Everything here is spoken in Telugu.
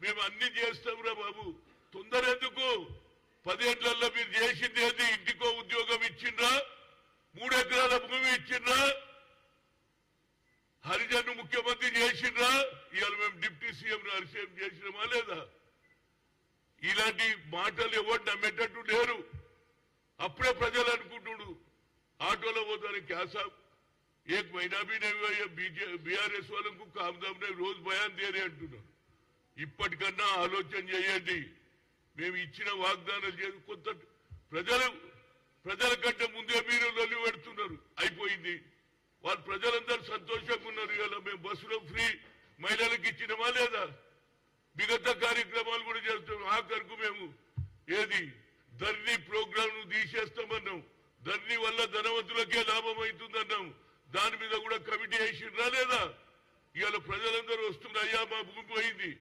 మేము అన్ని చేస్తాంరా బాబు, తొందర ఎందుకు? 10 ఏళ్లలో మీరు చేసింది ఏది? ఇంటికో ఉద్యోగం ఇచ్చిండ్రా? 3 ఎకరాల భూమి ఇచ్చిండ్రా? హరిజన్ ముఖ్యమంత్రి చేసిండ్రా? ఇవాళ మేము డిప్యూటీ సీఎం హరిసేం చేసినామా లేదా? ఇలాంటి మాటలు ఎవరు నమ్మేటట్టు లేరు. అప్పుడే ప్రజలు అనుకుంటుడు ఆటోలో పోతారు క్యాసా एक महीना भी नहीं हुआ ये बीआरएस वालों को कामदाम ने रोज बयान दे रहे अंటున్నారు. ఇప్పటికన్నా ఆలోచన చేయండి. మేము ఇచ్చిన వాగ్దానాలు చేసి కొంత ప్రజల కంటే ముందే మీరు లొల్లి పెడుతున్నారు. అయిపోయింది. వాళ్ళు ప్రజలందరూ సంతోషంగా ఉన్నారు. ఇవాళ మేము బస్సులో ఫ్రీ మహిళలకు ఇచ్చినమా లేదా? మిగతా కార్యక్రమాలు కూడా చేస్తున్నాం. ఆఖరుకు మేము ఏది ధర్నీ ప్రోగ్రామ్ ను తీసేస్తామన్నాం. ధర్నీ వల్ల ధనవంతులకే లాభం అవుతుందన్నాం. దాని మీద కూడా కమిటీ వేసిండ్రా లేదా? ఇవాళ ప్రజలందరూ వస్తున్నారు, అయ్యా మా భూమి పోయింది.